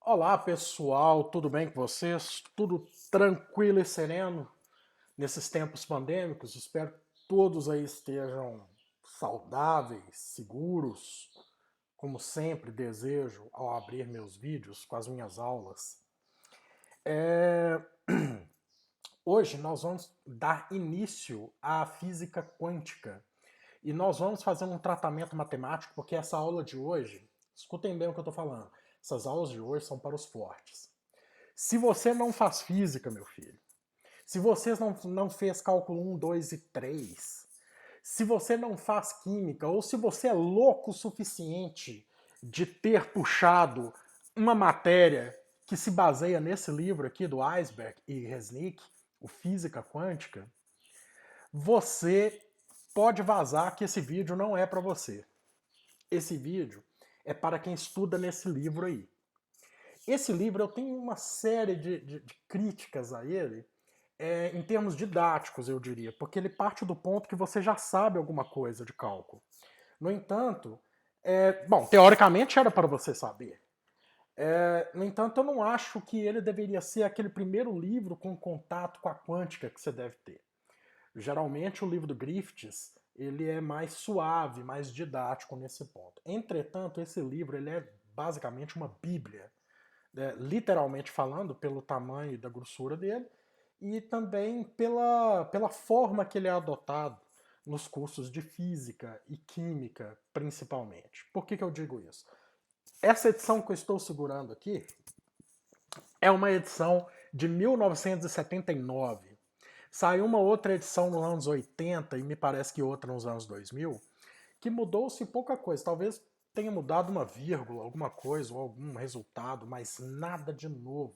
Olá pessoal, tudo bem com vocês? Tudo tranquilo e sereno nesses tempos pandêmicos? Espero que todos aí estejam saudáveis, seguros, como sempre desejo ao abrir meus vídeos com as minhas aulas. É, Hoje nós vamos dar início à física quântica e nós vamos fazer um tratamento matemático, porque essa aula de hoje, escutem bem o que eu estou falando, essas aulas de hoje são para os fortes. Se você não faz física, meu filho, se você não fez cálculo um, 2 e 3, se você não faz química, ou se você é louco o suficiente de ter puxado uma matéria que se baseia nesse livro aqui do Iceberg e Resnick, o Física Quântica, você pode vazar que esse vídeo não é para você. Esse vídeo é para quem estuda nesse livro aí. Esse livro eu tenho uma série de críticas a ele, em termos didáticos, eu diria, porque ele parte do ponto que você já sabe alguma coisa de cálculo. No entanto, bom, teoricamente era para você saber. No entanto, eu não acho que ele deveria ser aquele primeiro livro com contato com a quântica que você deve ter. Geralmente o livro do Griffiths ele é mais suave, mais didático nesse ponto. Entretanto, esse livro ele é basicamente uma bíblia, literalmente falando, pelo tamanho e da grossura dele, e também pela forma que ele é adotado nos cursos de física e química, principalmente. Por que eu digo isso? Essa edição que eu estou segurando aqui é uma edição de 1979. Saiu uma outra edição nos anos 80 e me parece que outra nos anos 2000, que mudou-se pouca coisa. Talvez tenha mudado uma vírgula, alguma coisa, ou algum resultado, mas nada de novo.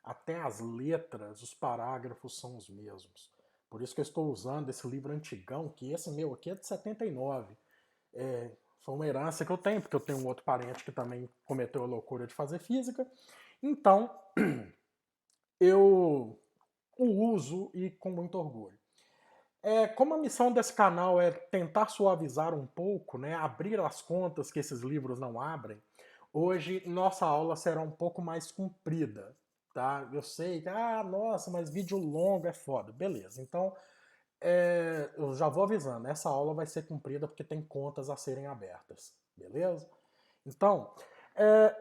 Até as letras, os parágrafos são os mesmos. Por isso que eu estou usando esse livro antigão, que esse meu aqui é de 79. Foi uma herança que eu tenho, porque eu tenho um outro parente que também cometeu a loucura de fazer física. Então, eu o uso e com muito orgulho. Como a missão desse canal é tentar suavizar um pouco, né, abrir as contas que esses livros não abrem, hoje nossa aula será um pouco mais comprida, tá? Eu sei que, nossa, mas vídeo longo é foda. Beleza, então eu já vou avisando, essa aula vai ser comprida porque tem contas a serem abertas, beleza? Então, é,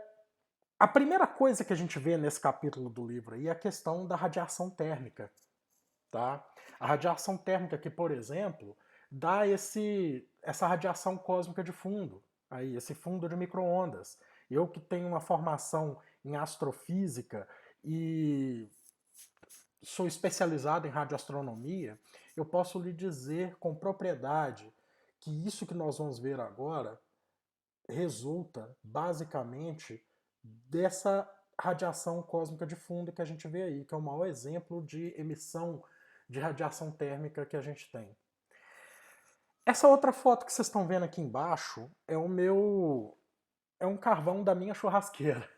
a primeira coisa que a gente vê nesse capítulo do livro aí é a questão da radiação térmica, tá? A radiação térmica que, por exemplo, dá essa radiação cósmica de fundo, aí, esse fundo de micro-ondas. Eu que tenho uma formação em astrofísica e sou especializado em radioastronomia, eu posso lhe dizer com propriedade que isso que nós vamos ver agora resulta basicamente dessa radiação cósmica de fundo que a gente vê aí, que é o maior exemplo de emissão de radiação térmica que a gente tem. Essa outra foto que vocês estão vendo aqui embaixo é um carvão da minha churrasqueira.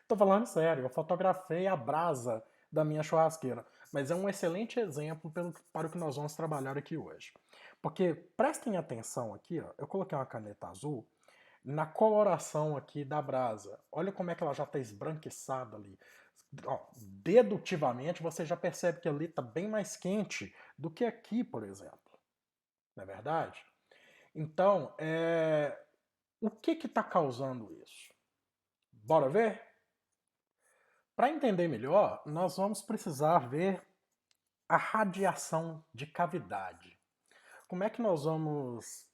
Tô falando sério, eu fotografei a brasa da minha churrasqueira, mas é um excelente exemplo para o que nós vamos trabalhar aqui hoje. Porque prestem atenção aqui, ó, eu coloquei uma caneta azul na coloração aqui da brasa. Olha como é que ela já está esbranquiçada ali. Ó, dedutivamente você já percebe que ali está bem mais quente do que aqui, por exemplo. Não é verdade? Então, o que está causando isso? Bora ver? Para entender melhor, nós vamos precisar ver a radiação de cavidade. Como é que nós vamos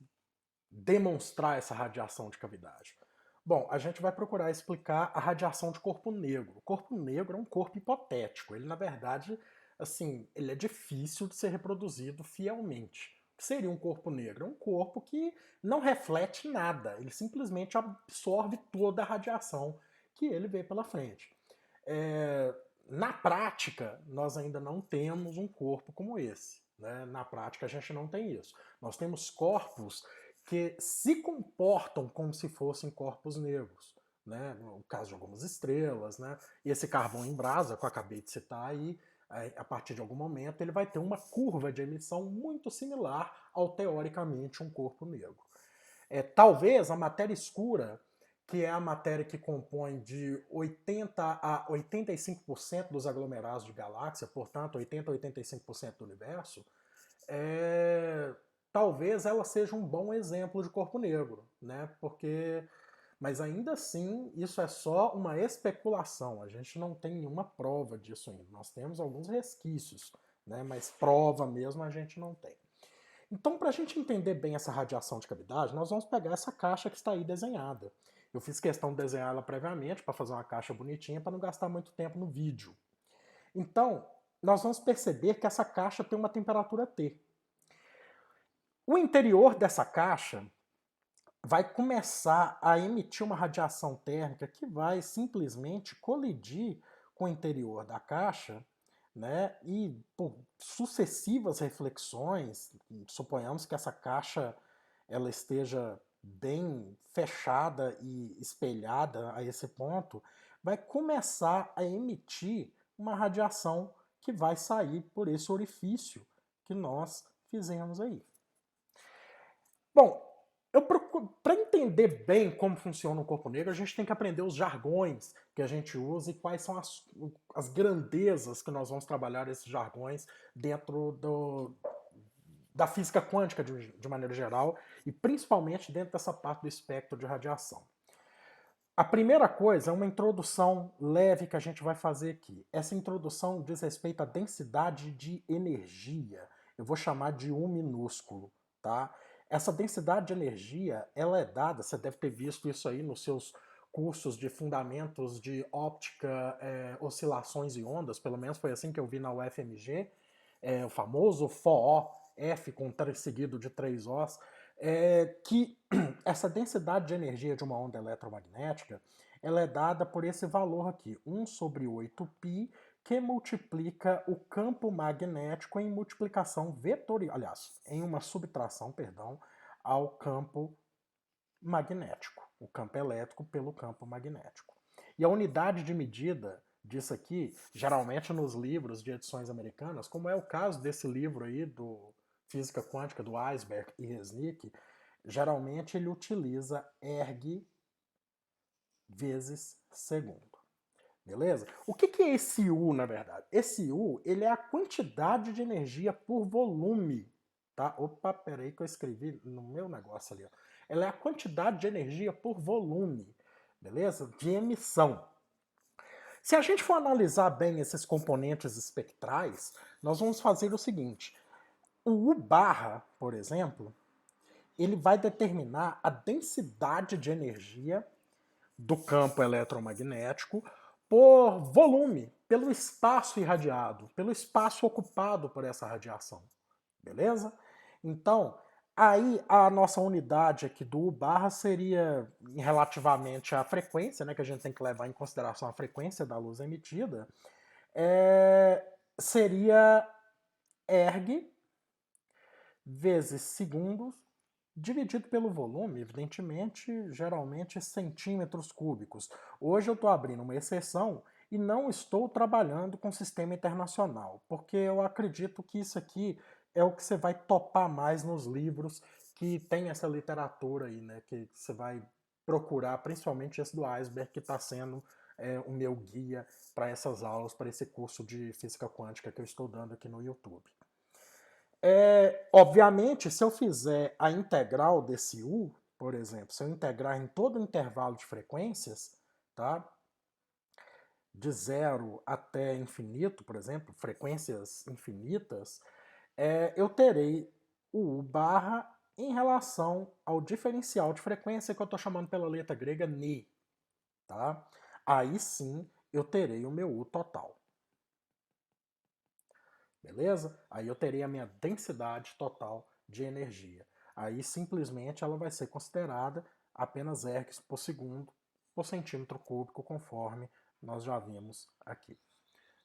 demonstrar essa radiação de cavidade? Bom, a gente vai procurar explicar a radiação de corpo negro. O corpo negro é um corpo hipotético. Ele, na verdade, assim, ele é difícil de ser reproduzido fielmente. O que seria um corpo negro? É um corpo que não reflete nada. Ele simplesmente absorve toda a radiação que ele vê pela frente. Na prática, nós ainda não temos um corpo como esse. Né? Na prática, a gente não tem isso. Nós temos corpos que se comportam como se fossem corpos negros. Né? No caso de algumas estrelas, né? E esse carvão em brasa, que eu acabei de citar aí, a partir de algum momento, ele vai ter uma curva de emissão muito similar ao, teoricamente, um corpo negro. Talvez a matéria escura que é a matéria que compõe de 80 a 85% dos aglomerados de galáxia, portanto 80 a 85% do universo, talvez ela seja um bom exemplo de corpo negro, né? Porque, mas ainda assim, isso é só uma especulação. A gente não tem nenhuma prova disso ainda. Nós temos alguns resquícios, né? Mas prova mesmo a gente não tem. Então, para a gente entender bem essa radiação de cavidade, nós vamos pegar essa caixa que está aí desenhada. Eu fiz questão de desenhar ela previamente para fazer uma caixa bonitinha para não gastar muito tempo no vídeo. Então, nós vamos perceber que essa caixa tem uma temperatura T. O interior dessa caixa vai começar a emitir uma radiação térmica que vai simplesmente colidir com o interior da caixa, né? E por sucessivas reflexões, suponhamos que essa caixa ela esteja bem fechada e espelhada a esse ponto, vai começar a emitir uma radiação que vai sair por esse orifício que nós fizemos aí. Bom, para entender bem como funciona o corpo negro, a gente tem que aprender os jargões que a gente usa e quais são as grandezas que nós vamos trabalhar esses jargões dentro da física quântica de maneira geral e principalmente dentro dessa parte do espectro de radiação. A primeira coisa é uma introdução leve que a gente vai fazer aqui. Essa introdução diz respeito à densidade de energia. Eu vou chamar de U minúsculo, tá? Essa densidade de energia, ela é dada, você deve ter visto isso aí nos seus cursos de fundamentos de óptica, oscilações e ondas, pelo menos foi assim que eu vi na UFMG, o famoso FOO, F com seguido de 3 Os, que essa densidade de energia de uma onda eletromagnética, ela é dada por esse valor aqui, 1 sobre 8π, que multiplica o campo magnético em multiplicação vetorial, aliás, em uma subtração, perdão, ao campo magnético, o campo elétrico pelo campo magnético. E a unidade de medida disso aqui, geralmente nos livros de edições americanas, como é o caso desse livro aí do Física Quântica do Eisberg e Resnick, geralmente ele utiliza erg vezes segundo. Beleza? O que é esse U, na verdade? Esse U, ele é a quantidade de energia por volume, tá? Opa, peraí que eu escrevi no meu negócio ali, ó. Ela é a quantidade de energia por volume, beleza? De emissão. Se a gente for analisar bem esses componentes espectrais, nós vamos fazer o seguinte. O U barra, por exemplo, ele vai determinar a densidade de energia do campo eletromagnético por volume, pelo espaço irradiado, pelo espaço ocupado por essa radiação. Beleza? Então, aí a nossa unidade aqui do U barra seria relativamente à frequência, né, que a gente tem que levar em consideração a frequência da luz emitida, seria erg vezes segundos dividido pelo volume, evidentemente, geralmente centímetros cúbicos. Hoje eu estou abrindo uma exceção e não estou trabalhando com sistema internacional, porque eu acredito que isso aqui é o que você vai topar mais nos livros que tem essa literatura aí, né? Que você vai procurar, principalmente esse do Eisberg, que está sendo o meu guia para essas aulas, para esse curso de física quântica que eu estou dando aqui no YouTube. Obviamente, se eu fizer a integral desse U, por exemplo, se eu integrar em todo o intervalo de frequências, tá? De 0 até infinito, por exemplo, frequências infinitas, eu terei o U barra em relação ao diferencial de frequência que eu estou chamando pela letra grega ni. Tá? Aí sim eu terei o meu U total. Beleza? Aí eu terei a minha densidade total de energia. Aí simplesmente ela vai ser considerada apenas ergs por segundo por centímetro cúbico, conforme nós já vimos aqui.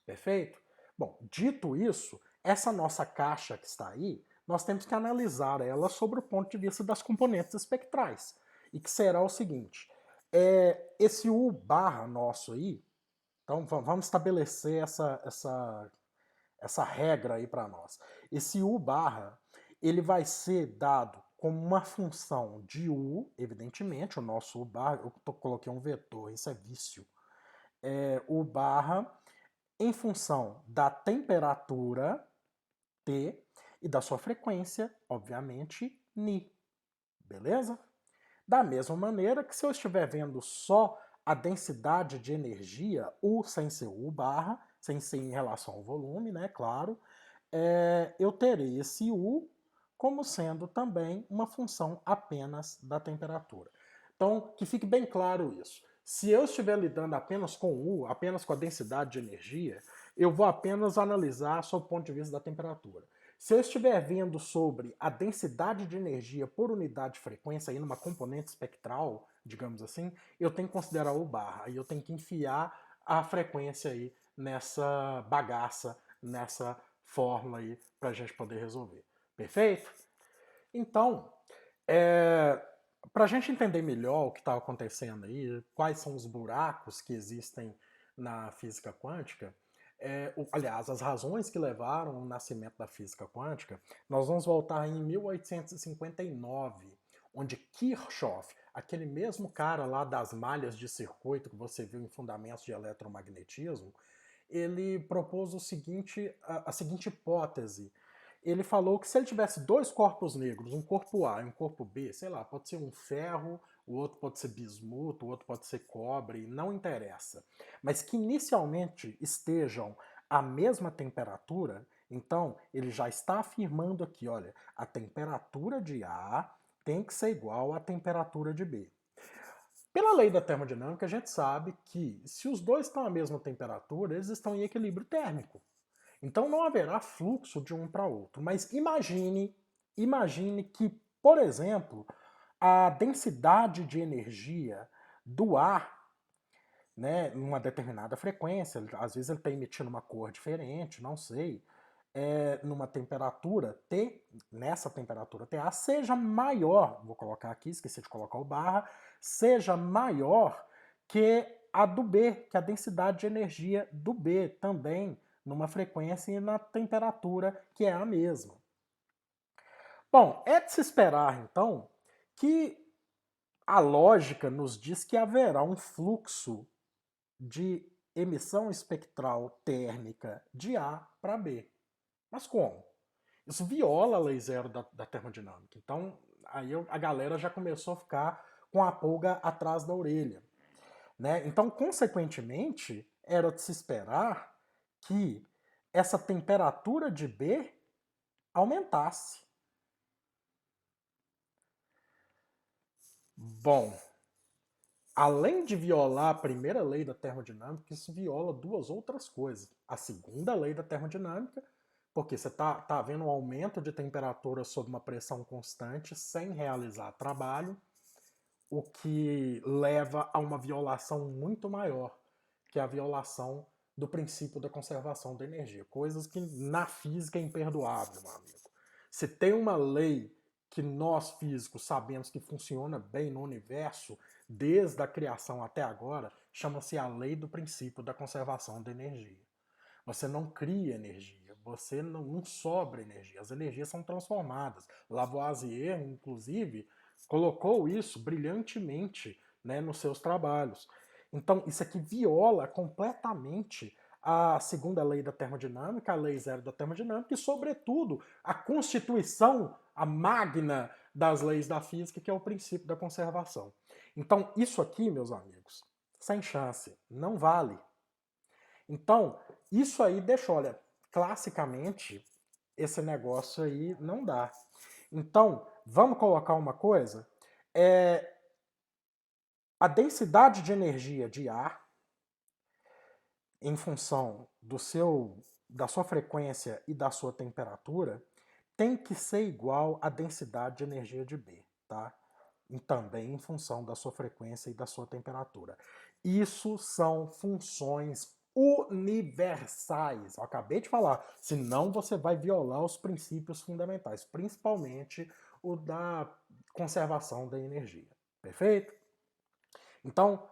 Perfeito? Bom, dito isso, essa nossa caixa que está aí, nós temos que analisar ela sobre o ponto de vista das componentes espectrais. E que será o seguinte, esse U barra nosso aí, então vamos estabelecer essa regra aí para nós. Esse U barra, ele vai ser dado como uma função de U, evidentemente, o nosso U barra, eu coloquei um vetor, isso é vício, U barra em função da temperatura T e da sua frequência, obviamente, Ni. Beleza? Da mesma maneira que se eu estiver vendo só a densidade de energia, U sem ser U barra, sem ser em relação ao volume, né, claro, eu terei esse U como sendo também uma função apenas da temperatura. Então, que fique bem claro isso. Se eu estiver lidando apenas com U, apenas com a densidade de energia, eu vou apenas analisar sob o ponto de vista da temperatura. Se eu estiver vendo sobre a densidade de energia por unidade de frequência, aí numa componente espectral, digamos assim, eu tenho que considerar U barra, e eu tenho que enfiar a frequência aí nessa bagaça, nessa fórmula aí, para a gente poder resolver. Perfeito? Então, para a gente entender melhor o que está acontecendo aí, quais são os buracos que existem na física quântica, aliás, as razões que levaram ao nascimento da física quântica, nós vamos voltar em 1859, onde Kirchhoff, aquele mesmo cara lá das malhas de circuito que você viu em Fundamentos de Eletromagnetismo, ele propôs a seguinte hipótese. Ele falou que se ele tivesse dois corpos negros, um corpo A e um corpo B, sei lá, pode ser um ferro, o outro pode ser bismuto, o outro pode ser cobre, não interessa, mas que inicialmente estejam à mesma temperatura, então ele já está afirmando aqui, olha, a temperatura de A tem que ser igual à temperatura de B. Pela lei da termodinâmica, a gente sabe que se os dois estão à mesma temperatura, eles estão em equilíbrio térmico. Então não haverá fluxo de um para outro. Mas imagine que, por exemplo, a densidade de energia do ar, né, numa determinada frequência, às vezes ele está emitindo uma cor diferente, não sei, numa temperatura T, nessa temperatura TA, seja maior, vou colocar aqui, esqueci de colocar o barra, seja maior que a do B, que a densidade de energia do B também, numa frequência e na temperatura que é a mesma. Bom, é de se esperar, então, que a lógica nos diz que haverá um fluxo de emissão espectral térmica de A para B. Mas como? Isso viola a lei zero da termodinâmica. Então, aí a galera já começou a ficar com a pulga atrás da orelha. Né? Então, consequentemente, era de se esperar que essa temperatura de B aumentasse. Bom, além de violar a primeira lei da termodinâmica, isso viola duas outras coisas. A segunda lei da termodinâmica, porque você está havendo um aumento de temperatura sob uma pressão constante sem realizar trabalho, o que leva a uma violação muito maior, que é a violação do princípio da conservação da energia. Coisas que na física é imperdoável, meu amigo. Se tem uma lei que nós físicos sabemos que funciona bem no universo, desde a criação até agora, chama-se a lei do princípio da conservação da energia. Você não cria energia, você não sobra energia, as energias são transformadas. Lavoisier, inclusive, colocou isso brilhantemente, né, nos seus trabalhos. Então, isso aqui viola completamente a segunda lei da termodinâmica, a lei zero da termodinâmica e, sobretudo, a constituição, a magna das leis da física, que é o princípio da conservação. Então, isso aqui, meus amigos, sem chance, não vale. Então, isso aí deixa, olha, classicamente, esse negócio aí não dá. Então, vamos colocar uma coisa? A densidade de energia de ar, em função da sua frequência e da sua temperatura, tem que ser igual à densidade de energia de B, tá? E também em função da sua frequência e da sua temperatura. Isso são funções universais. Eu acabei de falar, senão você vai violar os princípios fundamentais, principalmente o da conservação da energia. Perfeito? Então,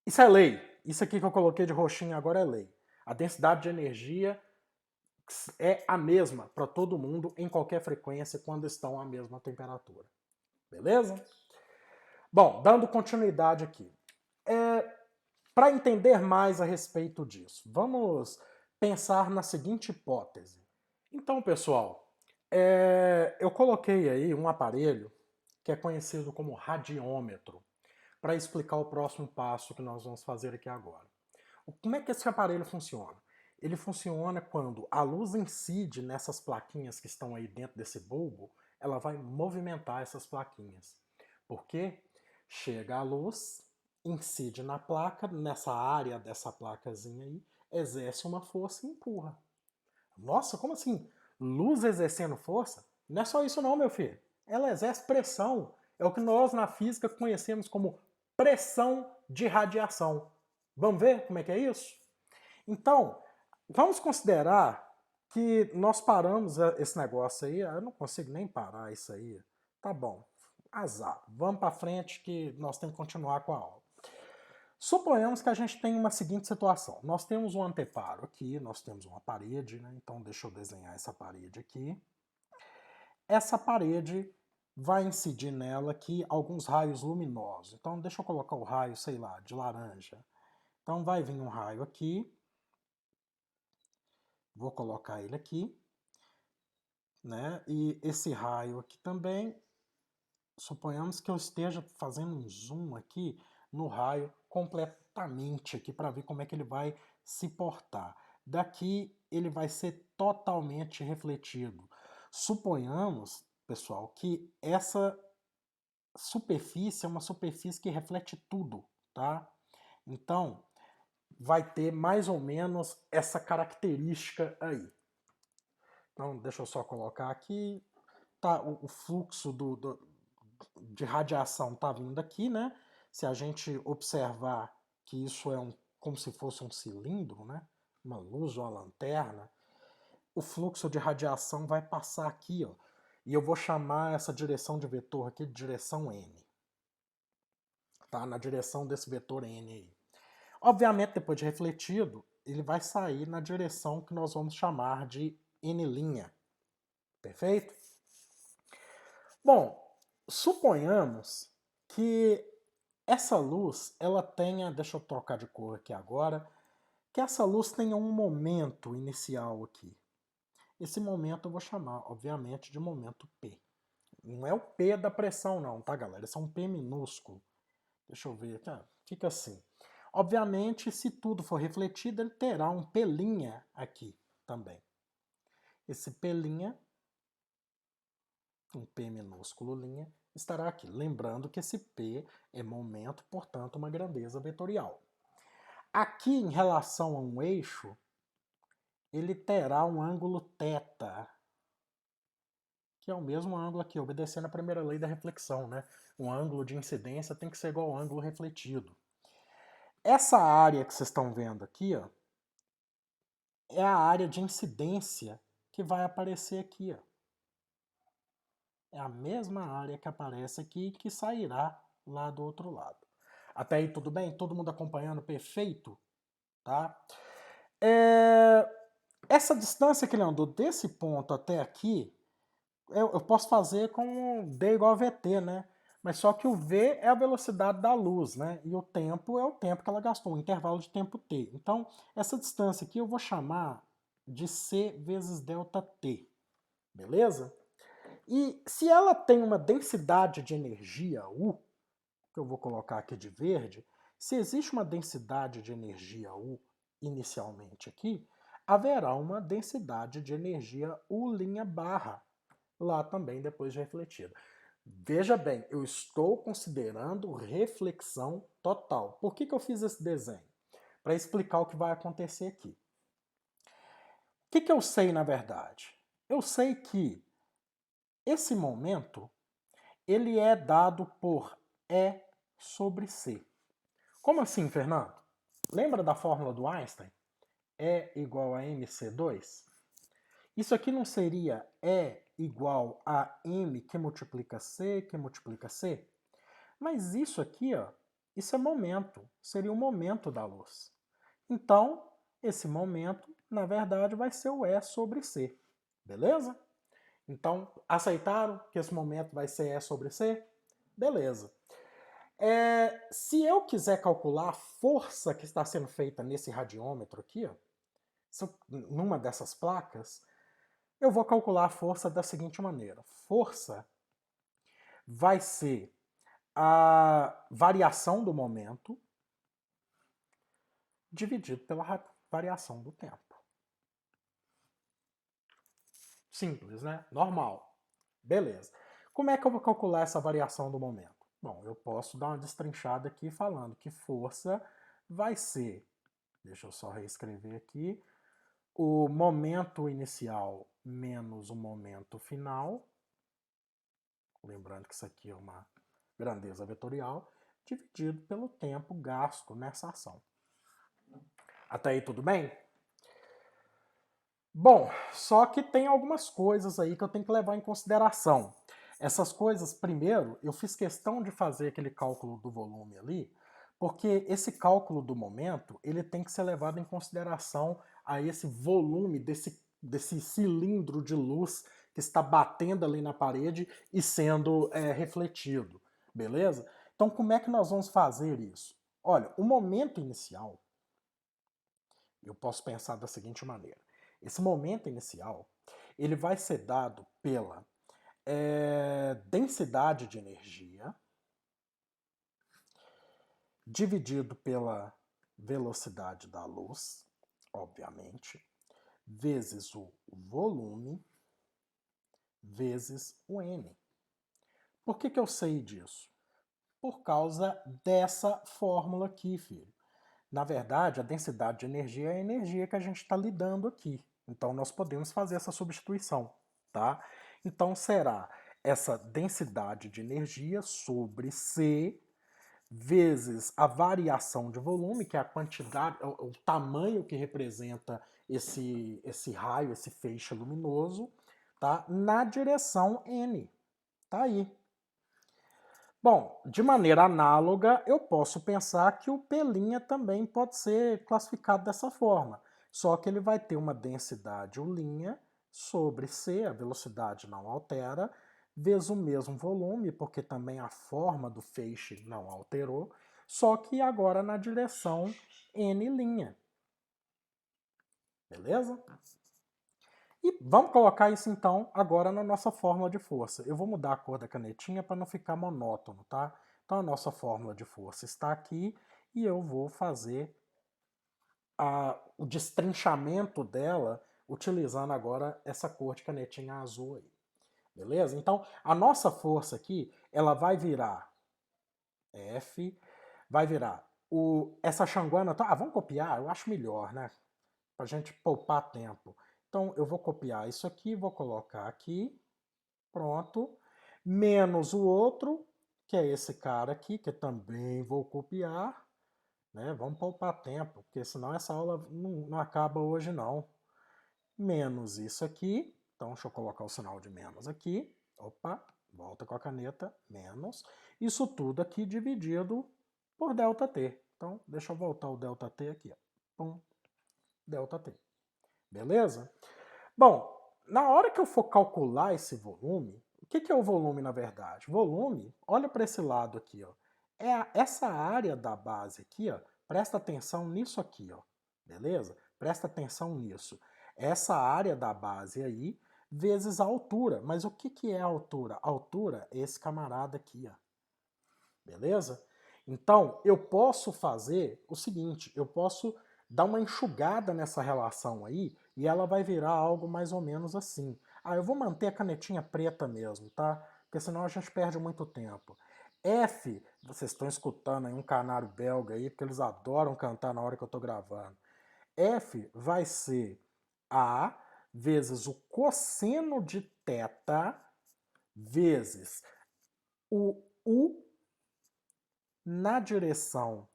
isso é lei. Isso aqui que eu coloquei de roxinho agora é lei. A densidade de energia é a mesma para todo mundo em qualquer frequência quando estão à mesma temperatura. Beleza? Bom, dando continuidade aqui. Para entender mais a respeito disso, vamos pensar na seguinte hipótese. Então, pessoal, eu coloquei aí um aparelho que é conhecido como radiômetro, para explicar o próximo passo que nós vamos fazer aqui agora. Como é que esse aparelho funciona? Ele funciona quando a luz incide nessas plaquinhas que estão aí dentro desse bulbo, ela vai movimentar essas plaquinhas. Por quê? Chega a luz, incide na placa, nessa área dessa placazinha aí, exerce uma força e empurra. Nossa, como assim? Luz exercendo força? Não é só isso não, meu filho. Ela exerce pressão. É o que nós na física conhecemos como pressão de radiação. Vamos ver como é que é isso? Então, vamos considerar que nós paramos esse negócio aí. Eu não consigo nem parar isso aí. Tá bom, azar. Vamos para frente que nós temos que continuar com a aula. Suponhamos que a gente tem uma seguinte situação. Nós temos um anteparo aqui, nós temos uma parede, né? Então deixa eu desenhar essa parede aqui. Essa parede vai incidir nela aqui alguns raios luminosos. Então deixa eu colocar o raio, sei lá, de laranja. Então vai vir um raio aqui. Vou colocar ele aqui. Né? E esse raio aqui também, suponhamos que eu esteja fazendo um zoom aqui no raio completamente aqui para ver como é que ele vai se portar. Daqui ele vai ser totalmente refletido. Suponhamos, pessoal, que essa superfície é uma superfície que reflete tudo, tá? Então, vai ter mais ou menos essa característica aí. Então, deixa eu só colocar aqui. Tá, o fluxo de radiação está vindo aqui, né? Se a gente observar que isso é como se fosse um cilindro, né? Uma luz ou uma lanterna, o fluxo de radiação vai passar aqui, ó. E eu vou chamar essa direção de vetor aqui de direção N. Tá? Na direção desse vetor N aí. Obviamente, depois de refletido, ele vai sair na direção que nós vamos chamar de N'. Perfeito? Bom, suponhamos que essa luz, ela tenha, deixa eu trocar de cor aqui agora, que essa luz tenha um momento inicial aqui. Esse momento eu vou chamar, obviamente, de momento P. Não é o P da pressão não, tá, galera? Esse é um P minúsculo. Deixa eu ver, tá? Fica assim. Obviamente, se tudo for refletido, ele terá um P' aqui também. Esse P', um P minúsculo linha, estará aqui. Lembrando que esse P é momento, portanto, uma grandeza vetorial. Aqui, em relação a um eixo, ele terá um ângulo θ, que é o mesmo ângulo aqui, obedecendo a primeira lei da reflexão, né? Um ângulo de incidência tem que ser igual ao ângulo refletido. Essa área que vocês estão vendo aqui, ó, é a área de incidência que vai aparecer aqui, ó. É a mesma área que aparece aqui que sairá lá do outro lado. Até aí tudo bem? Todo mundo acompanhando perfeito? Tá? Essa distância que ele andou desse ponto até aqui, eu posso fazer com D igual a VT, né? Mas só que o V é a velocidade da luz, né? E o tempo é o tempo que ela gastou, um intervalo de tempo T. Então, essa distância aqui eu vou chamar de C vezes ΔT. Beleza? E se ela tem uma densidade de energia U, que eu vou colocar aqui de verde, se existe uma densidade de energia U inicialmente aqui, haverá uma densidade de energia U' lá também depois de refletida. Veja bem, eu estou considerando reflexão total. Por que eu fiz esse desenho? Para explicar o que vai acontecer aqui. O que eu sei na verdade? Eu sei que esse momento ele é dado por E sobre C. Como assim, Fernando? Lembra da fórmula do Einstein? E igual a mc2? Isso aqui não seria E igual a m que multiplica C? Mas isso aqui, ó, isso é momento. Seria o momento da luz. Então, esse momento na verdade, vai ser o E sobre C. Beleza? Então, aceitaram que esse momento vai ser E sobre C? Beleza. Se eu quiser calcular a força que está sendo feita nesse radiômetro aqui, ó, numa dessas placas, eu vou calcular a força da seguinte maneira. Força vai ser a variação do momento dividido pela variação do tempo. Simples, né? Normal. Beleza. Como é que eu vou calcular essa variação do momento? Bom, eu posso dar uma destrinchada aqui falando que força vai ser, deixa eu só reescrever aqui, o momento inicial menos o momento final, lembrando que isso aqui é uma grandeza vetorial, dividido pelo tempo gasto nessa ação. Até aí tudo bem? Bom, só que tem algumas coisas aí que eu tenho que levar em consideração. Essas coisas, primeiro, eu fiz questão de fazer aquele cálculo do volume ali, porque esse cálculo do momento, ele tem que ser levado em consideração a esse volume desse cilindro de luz que está batendo ali na parede e sendo refletido, beleza? Então, como é que nós vamos fazer isso? Olha, o momento inicial, eu posso pensar da seguinte maneira. Esse momento inicial, ele vai ser dado pela densidade de energia dividido pela velocidade da luz, obviamente, vezes o volume, vezes o n. Por que eu sei disso? Por causa dessa fórmula aqui, filho. Na verdade, a densidade de energia é a energia que a gente está lidando aqui. Então, nós podemos fazer essa substituição, tá? Então, será essa densidade de energia sobre C vezes a variação de volume, que é a quantidade, o tamanho que representa esse raio, esse feixe luminoso, tá? Na direção n. Tá aí. Bom, de maneira análoga, eu posso pensar que o P' também pode ser classificado dessa forma, só que ele vai ter uma densidade U' sobre C, a velocidade não altera, vezes o mesmo volume, porque também a forma do feixe não alterou, só que agora na direção N'. Beleza? E vamos colocar isso então agora na nossa fórmula de força. Eu vou mudar a cor da canetinha para não ficar monótono, tá? Então a nossa fórmula de força está aqui e eu vou fazer o destrinchamento dela utilizando agora essa cor de canetinha azul aí. Beleza? Então a nossa força aqui, ela vai virar F, vai virar essa changuana, tá? Vamos copiar? Eu acho melhor, né? Pra gente poupar tempo. Então, eu vou copiar isso aqui, vou colocar aqui, pronto, menos o outro, que é esse cara aqui, que também vou copiar, né? Vamos poupar tempo, porque senão essa aula não acaba hoje não. Menos isso aqui, então deixa eu colocar o sinal de menos aqui, opa, volta com a caneta, menos, isso tudo aqui dividido por ΔT. Então, deixa eu voltar o ΔT aqui, ó. Pum, ΔT. Beleza? Bom, na hora que eu for calcular esse volume, o que é o volume na verdade? Volume, olha para esse lado aqui, ó. Essa área da base aqui, ó. Presta atenção nisso aqui, ó. Beleza? Presta atenção nisso. Essa área da base aí, vezes a altura. Mas o que é a altura? A altura é esse camarada aqui, ó. Beleza? Então, eu posso fazer o seguinte, eu posso dar uma enxugada nessa relação aí e ela vai virar algo mais ou menos assim. Eu vou manter a canetinha preta mesmo, tá? Porque senão a gente perde muito tempo. F, vocês estão escutando aí um canário belga aí, porque eles adoram cantar na hora que eu tô gravando. F vai ser A vezes o cosseno de θ vezes o U na direção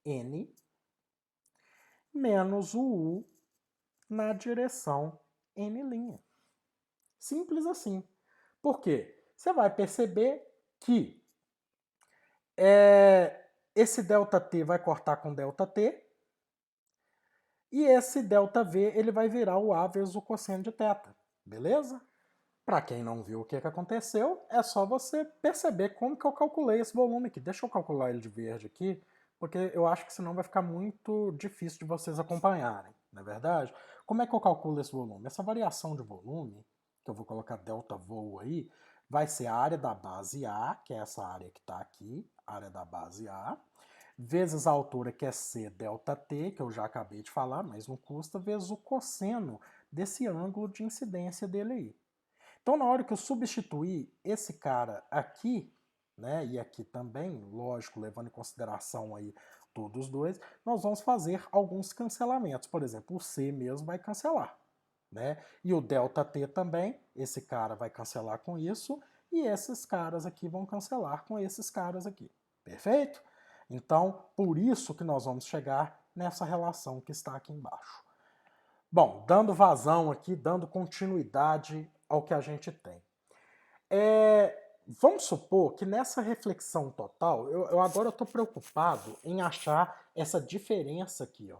N menos o U na direção N'. Simples assim. Por quê? Você vai perceber que esse ΔT vai cortar com ΔT E esse ΔV ele vai virar o A vezes o cosseno de θ, beleza? Para quem não viu o que aconteceu, é só você perceber como que eu calculei esse volume aqui. Deixa eu calcular ele de verde aqui, porque eu acho que senão vai ficar muito difícil de vocês acompanharem, não é verdade? Como é que eu calculo esse volume? Essa variação de volume, que eu vou colocar ΔV aí, vai ser a área da base A, que é essa área que está aqui, área da base A, vezes a altura que é C ΔT, que eu já acabei de falar, mas não custa, vezes o cosseno desse ângulo de incidência dele aí. Então, na hora que eu substituir esse cara aqui, né, e aqui também, lógico, levando em consideração aí todos os dois, nós vamos fazer alguns cancelamentos. Por exemplo, o C mesmo vai cancelar, né? E o ΔT também, esse cara vai cancelar com isso, e esses caras aqui vão cancelar com esses caras aqui. Perfeito? Então, por isso que nós vamos chegar nessa relação que está aqui embaixo. Bom, dando vazão aqui, dando continuidade ao que a gente tem. Vamos supor que nessa reflexão total, eu agora estou preocupado em achar essa diferença aqui, ó.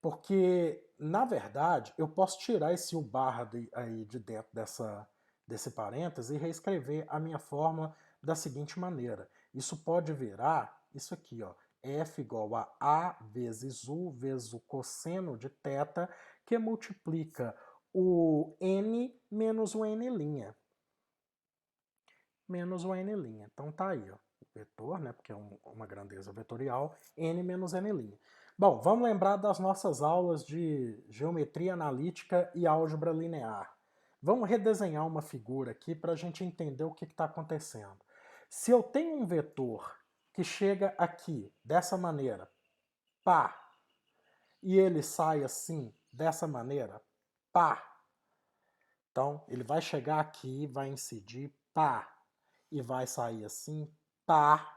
Porque, na verdade, eu posso tirar esse U barra aí de dentro desse parêntese e reescrever a minha fórmula da seguinte maneira. Isso pode virar isso aqui, ó. F igual a A vezes U vezes o cosseno de θ, que multiplica o N menos o N'. Menos o N'. Então tá aí, ó. O vetor, né, porque é uma grandeza vetorial, N menos N'. Bom, vamos lembrar das nossas aulas de geometria analítica e álgebra linear. Vamos redesenhar uma figura aqui para a gente entender o que está acontecendo. Se eu tenho um vetor que chega aqui, dessa maneira, pá, e ele sai assim, dessa maneira, pá, então ele vai chegar aqui, vai incidir, pá, e vai sair assim, pá.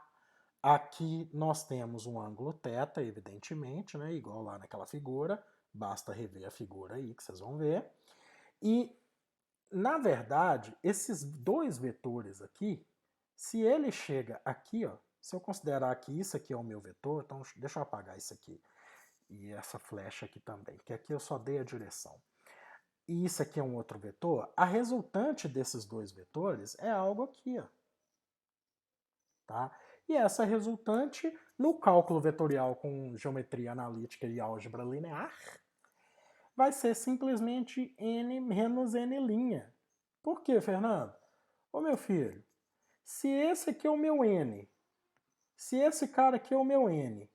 Aqui nós temos um ângulo θ, evidentemente, né, igual lá naquela figura. Basta rever a figura aí que vocês vão ver. E, na verdade, esses dois vetores aqui, se ele chega aqui, ó, se eu considerar que isso aqui é o meu vetor, então deixa eu apagar isso aqui. E essa flecha aqui também, que aqui eu só dei a direção. E isso aqui é um outro vetor, a resultante desses dois vetores é algo aqui, ó. Tá? E essa resultante, no cálculo vetorial com geometria analítica e álgebra linear, vai ser simplesmente n menos n'. Por quê, Fernando? Ô meu filho, se esse aqui é o meu n, se esse cara aqui é o meu n,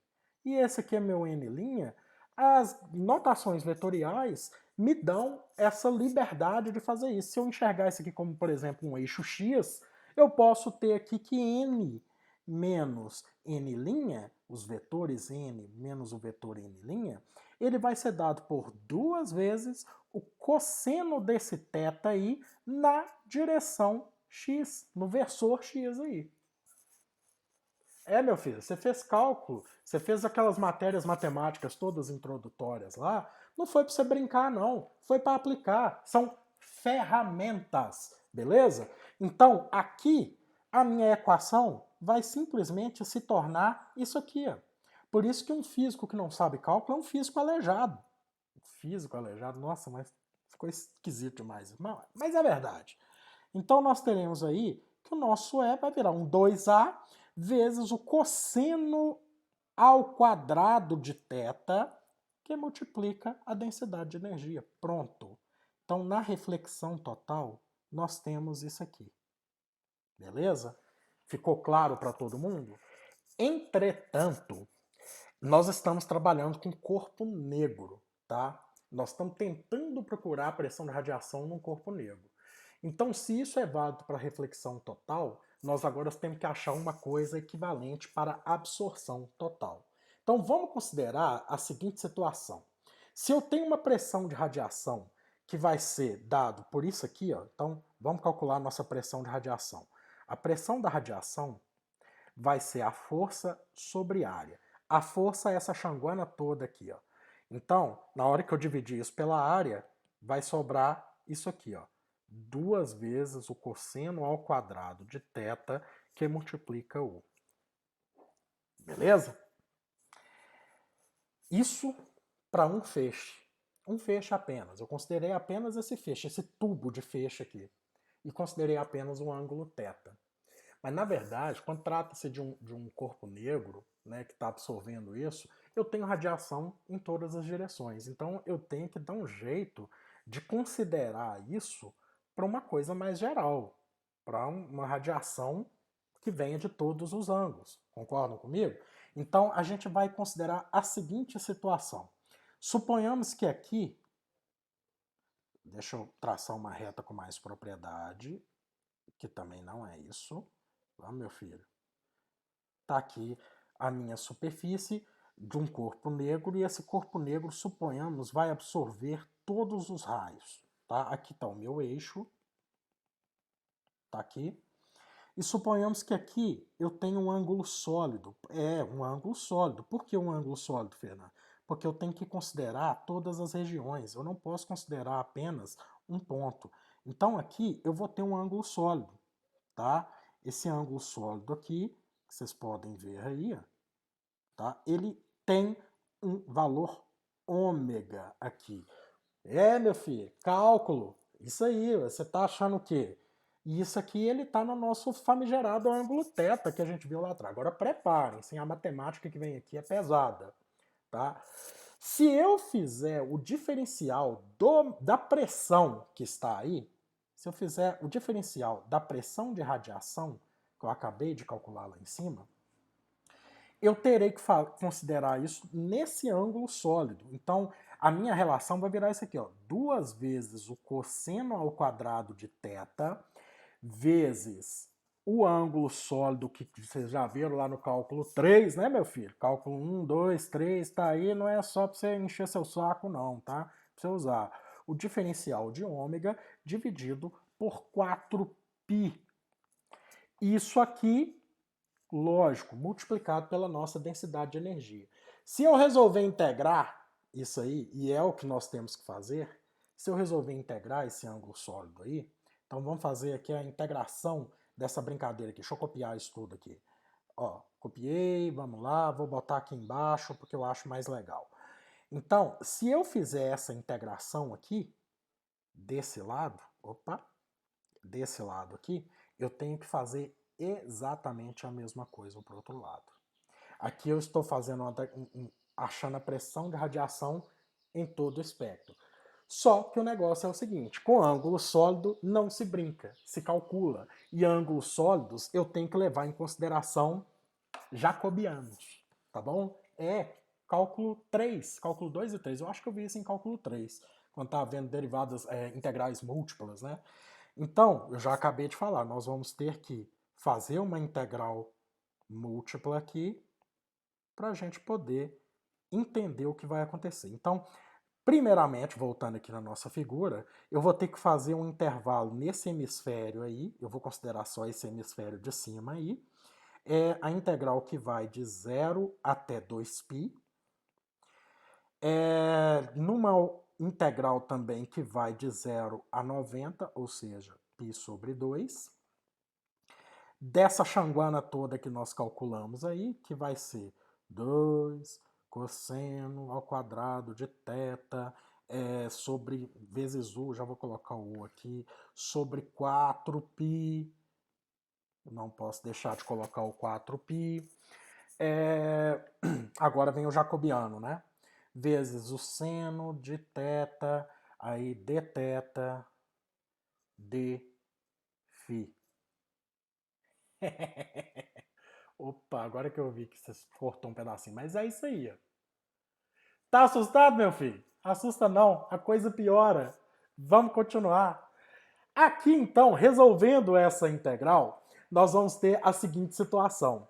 e esse aqui é meu n', as notações vetoriais me dão essa liberdade de fazer isso. Se eu enxergar isso aqui como, por exemplo, um eixo x, eu posso ter aqui que n menos n', os vetores n menos o vetor n', ele vai ser dado por duas vezes o cosseno desse θ aí na direção x, no versor x aí. Meu filho, você fez cálculo, você fez aquelas matérias matemáticas todas introdutórias lá, não foi para você brincar, não. Foi para aplicar. São ferramentas, beleza? Então, aqui, a minha equação vai simplesmente se tornar isso aqui, ó. Por isso que um físico que não sabe cálculo é um físico aleijado. Físico aleijado, nossa, mas ficou esquisito demais. Mas é verdade. Então, nós teremos aí que o nosso E vai virar um 2A vezes o cosseno ao quadrado de θ, que multiplica a densidade de energia. Pronto. Então, na reflexão total, nós temos isso aqui. Beleza? Ficou claro para todo mundo? Entretanto, nós estamos trabalhando com corpo negro, tá? Nós estamos tentando procurar a pressão de radiação num corpo negro. Então, se isso é válido para reflexão total, nós agora temos que achar uma coisa equivalente para absorção total. Então, vamos considerar a seguinte situação. Se eu tenho uma pressão de radiação que vai ser dado por isso aqui, ó, então vamos calcular a nossa pressão de radiação. A pressão da radiação vai ser a força sobre área. A força é essa xanguana toda aqui, ó. Então, na hora que eu dividir isso pela área, vai sobrar isso aqui, ó. Duas vezes o cosseno ao quadrado de θ, que multiplica o. Beleza? Isso para um feixe. Um feixe apenas. Eu considerei apenas esse feixe, esse tubo de feixe aqui. E considerei apenas um ângulo θ. Mas, na verdade, quando trata-se de um corpo negro, né, que está absorvendo isso, eu tenho radiação em todas as direções. Então, eu tenho que dar um jeito de considerar isso para uma coisa mais geral, para uma radiação que venha de todos os ângulos. Concordam comigo? Então, a gente vai considerar a seguinte situação. Suponhamos que aqui, deixa eu traçar uma reta com mais propriedade, que também não é isso. Vamos, meu filho. Está aqui a minha superfície de um corpo negro e esse corpo negro, suponhamos, vai absorver todos os raios. Tá? Aqui está o meu eixo. Está aqui. E suponhamos que aqui eu tenho um ângulo sólido. É, um ângulo sólido. Por que um ângulo sólido, Fernando? Porque eu tenho que considerar todas as regiões. Eu não posso considerar apenas um ponto. Então aqui eu vou ter um ângulo sólido. Tá? Esse ângulo sólido aqui, que vocês podem ver aí, tá? Ele tem um valor ômega aqui. É, meu filho, cálculo. Isso aí, você tá achando o quê? E isso aqui ele tá no nosso famigerado ângulo θ que a gente viu lá atrás. Agora preparem-se, a matemática que vem aqui é pesada, tá? Se eu fizer o diferencial da pressão que está aí, se eu fizer o diferencial da pressão de radiação, que eu acabei de calcular lá em cima, eu terei que considerar isso nesse ângulo sólido. Então, a minha relação vai virar isso aqui, ó, 2 vezes o cosseno ao quadrado de θ vezes o ângulo sólido que vocês já viram lá no cálculo 3, né, meu filho? Cálculo 1, 2, 3, tá aí, não é só para você encher seu saco, não, tá? Pra você usar o diferencial de ômega dividido por 4π. Isso aqui, lógico, multiplicado pela nossa densidade de energia. Se eu resolver integrar isso aí, e é o que nós temos que fazer, se eu resolver integrar esse ângulo sólido aí, então vamos fazer aqui a integração dessa brincadeira aqui. Deixa eu copiar isso tudo aqui. Ó, copiei, vamos lá, vou botar aqui embaixo porque eu acho mais legal. Então, se eu fizer essa integração aqui, desse lado, opa, desse lado aqui, eu tenho que fazer exatamente a mesma coisa para o outro lado. Aqui eu estou fazendo achando a pressão de radiação em todo o espectro. Só que o negócio é o seguinte, com ângulo sólido não se brinca, se calcula. E ângulos sólidos eu tenho que levar em consideração jacobianos, tá bom? É cálculo 3, cálculo 2 e 3. Eu acho que eu vi isso em cálculo 3, quando estava vendo derivadas integrais múltiplas, né? Então, eu já acabei de falar, nós vamos ter que fazer uma integral múltipla aqui para a gente poder entender o que vai acontecer. Então, primeiramente, voltando aqui na nossa figura, eu vou ter que fazer um intervalo nesse hemisfério aí, eu vou considerar só esse hemisfério de cima aí, é a integral que vai de 0 até 2π, numa integral também que vai de 0 a 90, ou seja, π sobre 2, dessa xanguana toda que nós calculamos aí, que vai ser 2 cosseno ao quadrado de θ sobre vezes u, já vou colocar o u aqui, sobre 4π, não posso deixar de colocar o 4π, agora vem o jacobiano, né? Vezes o seno de θ, aí dθ dφ. Opa, agora que eu vi que você cortou um pedacinho. Mas é isso aí, ó. Tá assustado, meu filho? Assusta não, a coisa piora. Vamos continuar. Aqui, então, resolvendo essa integral, nós vamos ter a seguinte situação.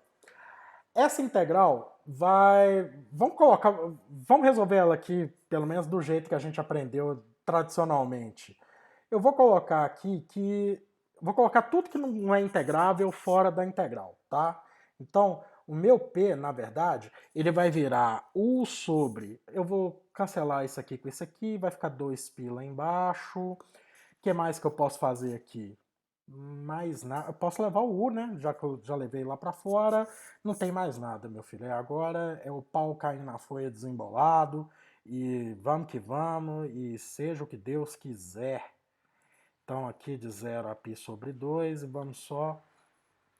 Essa integral vai... Vamos resolver ela aqui, pelo menos do jeito que a gente aprendeu tradicionalmente. Eu vou colocar aqui que... Vou colocar tudo que não é integrável fora da integral, tá? Então, o meu P, na verdade, ele vai virar U sobre... Eu vou cancelar isso aqui com isso aqui, vai ficar 2π lá embaixo. O que mais que eu posso fazer aqui? mais nada. Eu posso levar o U, né? Já que eu já levei lá pra fora. Não tem mais nada, meu filho. Agora é o pau caindo na folha desembolado. E vamos que vamos. E seja o que Deus quiser. Então aqui de 0 a π sobre 2. E vamos só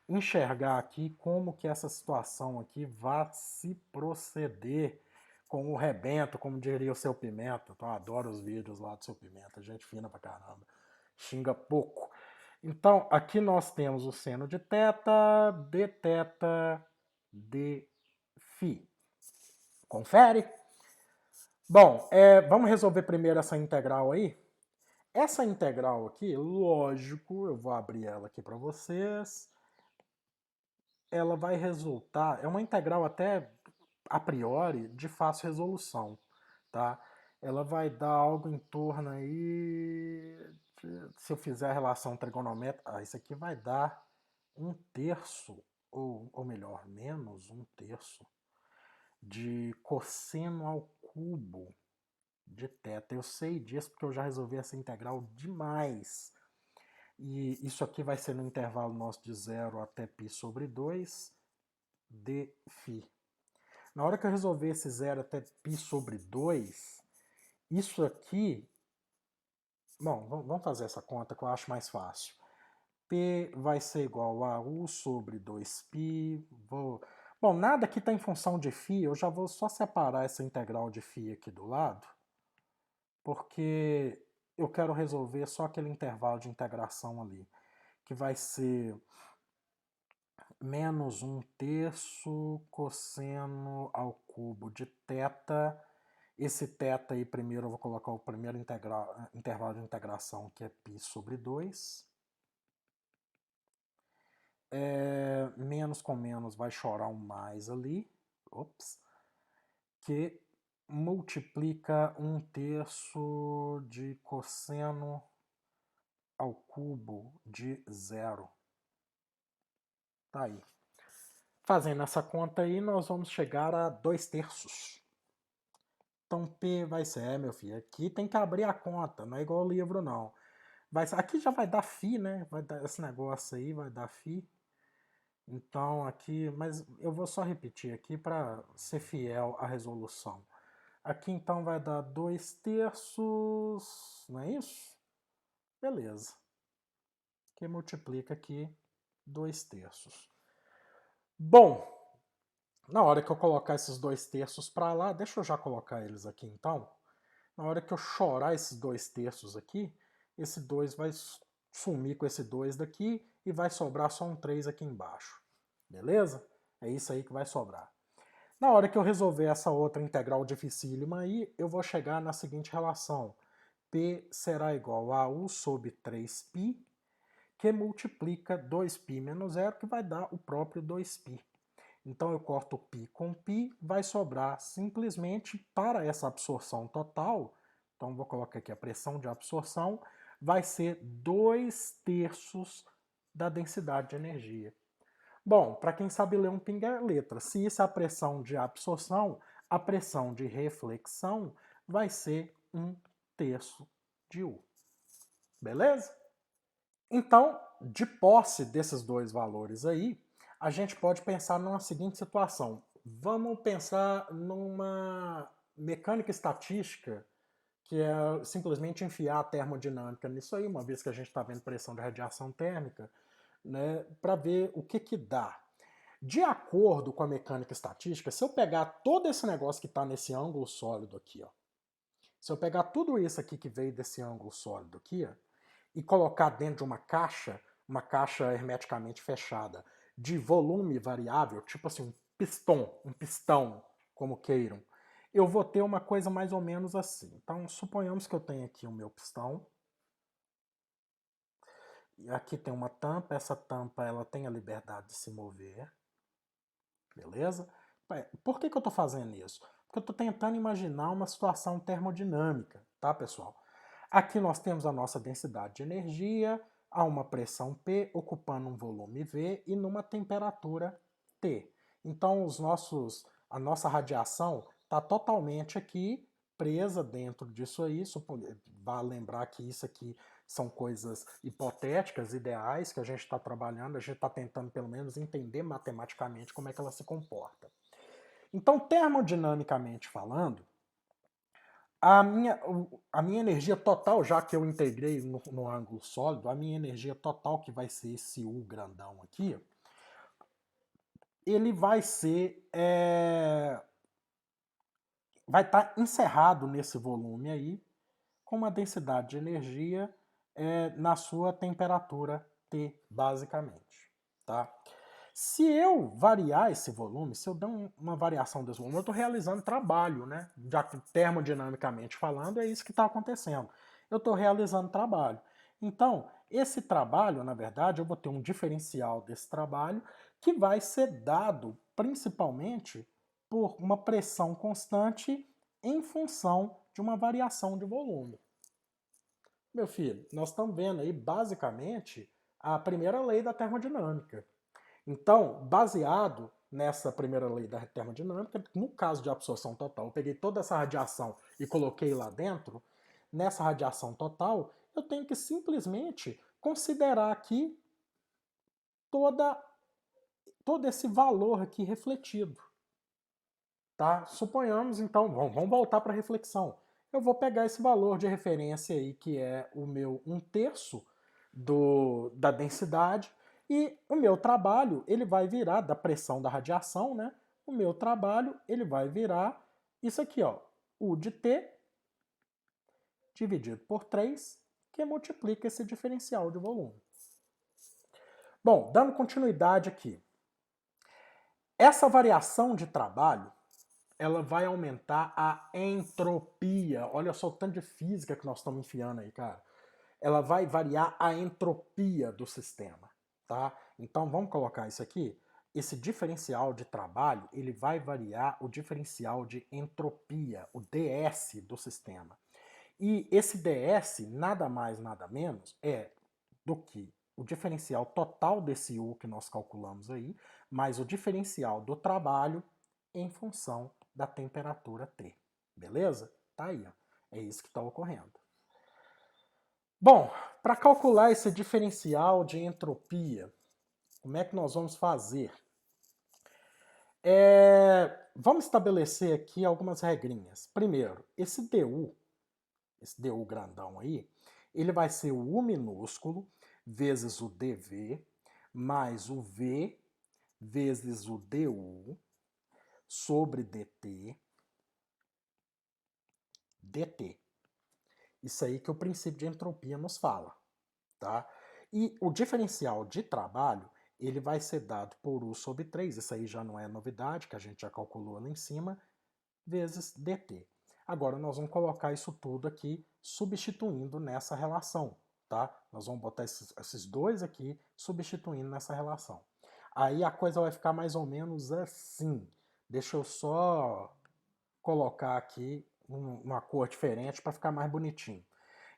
enxergar aqui como que essa situação aqui vai se proceder com o rebento, como diria o Seu Pimenta. Então, eu adoro os vídeos lá do Seu Pimenta, gente fina pra caramba. Xinga pouco. Então, aqui nós temos o seno de θ, d θ, d φ. Confere? Bom, vamos resolver primeiro essa integral aí? Essa integral aqui, lógico, eu vou abrir ela aqui para vocês. Ela vai resultar, é uma integral até a priori de fácil resolução, tá? Ela vai dar algo em torno aí, se eu fizer a relação trigonométrica, isso aqui vai dar 1/3, ou melhor, menos 1/3 de cosseno ao cubo de θ. Eu sei disso porque eu já resolvi essa integral demais. E isso aqui vai ser no intervalo nosso de 0 até π sobre 2 de φ. Na hora que eu resolver esse 0 até π sobre 2, isso aqui... Bom, vamos fazer essa conta que eu acho mais fácil. P vai ser igual a U sobre 2π. Bom, nada aqui está em função de φ, eu já vou só separar essa integral de φ aqui do lado, porque eu quero resolver só aquele intervalo de integração ali, que vai ser menos 1/3 cosseno ao cubo de θ. Esse θ aí, primeiro eu vou colocar o primeiro intervalo de integração, que é π sobre 2. Menos com menos vai chorar um mais ali. Ops. Que multiplica 1/3 de cosseno ao cubo de 0. Tá aí. Fazendo essa conta aí, nós vamos chegar a 2/3. Então P vai ser, meu filho, aqui tem que abrir a conta, não é igual o livro não. Aqui já vai dar φ, né? Vai dar esse negócio aí, vai dar φ. Então aqui, mas eu vou só repetir aqui para ser fiel à resolução. Aqui então vai dar 2/3, não é isso? Beleza. Que multiplica aqui 2/3. Bom, na hora que eu colocar esses 2/3 para lá, deixa eu já colocar eles aqui então. Na hora que eu chorar esses 2/3 aqui, esse 2 vai sumir com esse 2 daqui e vai sobrar só um 3 aqui embaixo. Beleza? É isso aí que vai sobrar. Na hora que eu resolver essa outra integral dificílima aí, eu vou chegar na seguinte relação. P será igual a U sobre 3π, que multiplica 2π menos 0, que vai dar o próprio 2π. Então eu corto π com π, vai sobrar simplesmente para essa absorção total, então vou colocar aqui a pressão de absorção, vai ser 2/3 da densidade de energia. Bom, para quem sabe ler um pinga é letra. Se isso é a pressão de absorção, a pressão de reflexão vai ser 1/3 de U. Beleza? Então, de posse desses dois valores aí, a gente pode pensar numa seguinte situação. Vamos pensar numa mecânica estatística, que é simplesmente enfiar a termodinâmica nisso aí, uma vez que a gente está vendo pressão de radiação térmica, né, para ver o que dá. De acordo com a mecânica estatística, se eu pegar todo esse negócio que está nesse ângulo sólido aqui, ó, se eu pegar tudo isso aqui que veio desse ângulo sólido aqui, ó, e colocar dentro de uma caixa hermeticamente fechada, de volume variável, tipo assim, um pistão, como queiram, eu vou ter uma coisa mais ou menos assim. Então, suponhamos que eu tenho aqui o meu pistão, e aqui tem uma tampa, essa tampa ela tem a liberdade de se mover, beleza? Por que eu estou fazendo isso? Porque eu estou tentando imaginar uma situação termodinâmica, tá, pessoal? Aqui nós temos a nossa densidade de energia, a uma pressão P ocupando um volume V e numa temperatura T. Então a nossa radiação está totalmente aqui presa dentro disso aí. Vale lembrar que isso aqui são coisas hipotéticas, ideais, que a gente está trabalhando, a gente está tentando pelo menos entender matematicamente como é que ela se comporta. Então, termodinamicamente falando, a minha energia total, já que eu integrei no ângulo sólido, a minha energia total, que vai ser esse U grandão aqui, ele vai ser... vai estar encerrado nesse volume aí, com uma densidade de energia na sua temperatura T, basicamente. Tá? Se eu variar esse volume, se eu der uma variação desse volume, eu estou realizando trabalho, né? Já que termodinamicamente falando, é isso que está acontecendo. Eu estou realizando trabalho. Então, esse trabalho, na verdade, eu vou ter um diferencial desse trabalho que vai ser dado principalmente por uma pressão constante em função de uma variação de volume. Meu filho, nós estamos vendo aí basicamente a primeira lei da termodinâmica. Então, baseado nessa primeira lei da termodinâmica, no caso de absorção total, eu peguei toda essa radiação e coloquei lá dentro. Nessa radiação total, eu tenho que simplesmente considerar aqui todo esse valor aqui refletido. Tá? Suponhamos, então, vamos voltar para a reflexão. Eu vou pegar esse valor de referência aí, que é o meu 1/3 da densidade, e o meu trabalho, ele vai virar, da pressão da radiação, né? O meu trabalho, ele vai virar isso aqui, ó, U de T dividido por 3, que multiplica esse diferencial de volume. Bom, dando continuidade aqui. Essa variação de trabalho, ela vai aumentar a entropia. Olha só o tanto de física que nós estamos enfiando aí, cara. Ela vai variar a entropia do sistema, tá? Então vamos colocar isso aqui. Esse diferencial de trabalho, ele vai variar o diferencial de entropia, o ds do sistema. E esse ds, nada mais, nada menos, é do que o diferencial total desse U que nós calculamos aí, mais o diferencial do trabalho em função da temperatura T. Beleza? Tá aí, ó. É isso que está ocorrendo. Bom, para calcular esse diferencial de entropia, como é que nós vamos fazer? Vamos estabelecer aqui algumas regrinhas. Primeiro, esse DU grandão aí, ele vai ser o U minúsculo vezes o dV mais o V vezes o du sobre dt. Isso aí que o princípio de entropia nos fala, tá? E o diferencial de trabalho, ele vai ser dado por U sobre 3, isso aí já não é novidade, que a gente já calculou lá em cima, vezes dt. Agora nós vamos colocar isso tudo aqui substituindo nessa relação, tá? Nós vamos botar esses dois aqui substituindo nessa relação. Aí a coisa vai ficar mais ou menos assim. Deixa eu só colocar aqui uma cor diferente para ficar mais bonitinho.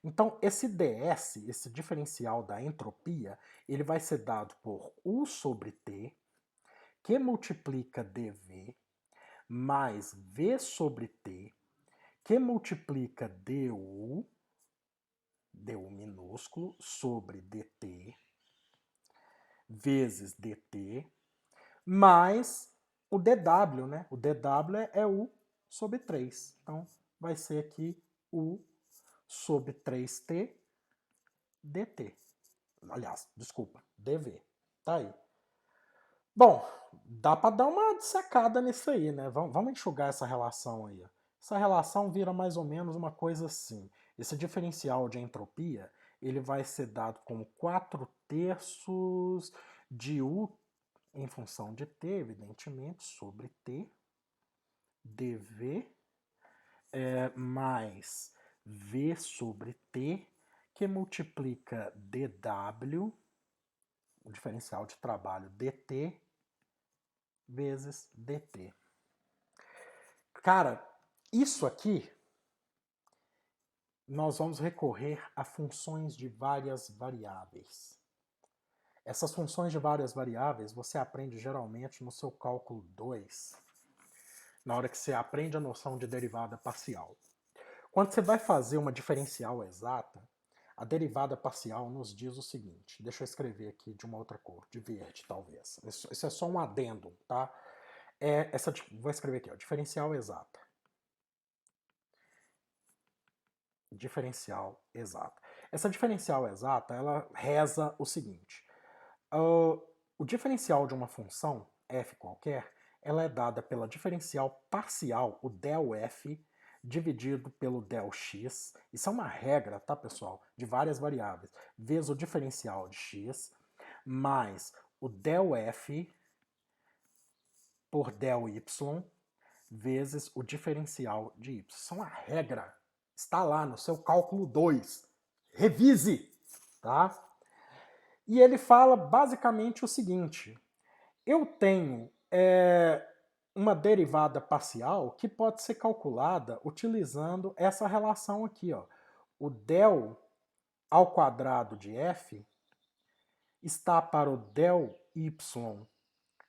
Então, esse ds, esse diferencial da entropia, ele vai ser dado por U sobre T, que multiplica dV, mais V sobre T, que multiplica du minúsculo, sobre dt, vezes dt, mais o dw, né? O dw é U sobre 3. Então, vai ser aqui U sobre 3t dt. Aliás, desculpa, dv. Tá aí. Bom, dá para dar uma dissecada nisso aí, né? Vamos enxugar essa relação aí. Essa relação vira mais ou menos uma coisa assim. Esse diferencial de entropia, ele vai ser dado como 4/3 de U em função de T, evidentemente, sobre T, dV, mais V sobre T, que multiplica dW, o diferencial de trabalho dt, vezes dt. Cara, isso aqui nós vamos recorrer a funções de várias variáveis. Essas funções de várias variáveis você aprende geralmente no seu cálculo 2, na hora que você aprende a noção de derivada parcial. Quando você vai fazer uma diferencial exata, a derivada parcial nos diz o seguinte, deixa eu escrever aqui de uma outra cor, de verde talvez, isso é só um adendo, tá? Vou escrever aqui, ó, diferencial exata. Diferencial exata. Essa diferencial exata, ela reza o seguinte, o diferencial de uma função, f qualquer, ela é dada pela diferencial parcial, o del f, dividido pelo del x. Isso é uma regra, tá, pessoal? De várias variáveis. Vezes o diferencial de x, mais o del f por del y, vezes o diferencial de y. Isso é uma regra. Está lá no seu cálculo 2. Revise, tá? E ele fala basicamente o seguinte, eu tenho uma derivada parcial que pode ser calculada utilizando essa relação aqui, ó. O del ao quadrado de f está para o del y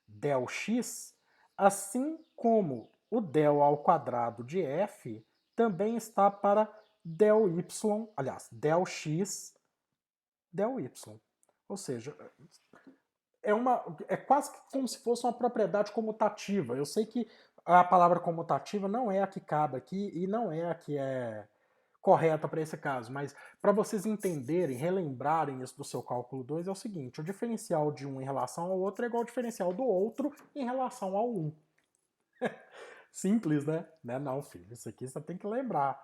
del x, assim como o del ao quadrado de f também está para del y, aliás, del x del y. Ou seja, é quase como se fosse uma propriedade comutativa. Eu sei que a palavra comutativa não é a que cabe aqui e não é a que é correta para esse caso, mas para vocês entenderem, relembrarem isso do seu cálculo 2 é o seguinte, o diferencial de um em relação ao outro é igual ao diferencial do outro em relação ao 1. Simples, né? Não, filho, isso aqui você tem que lembrar.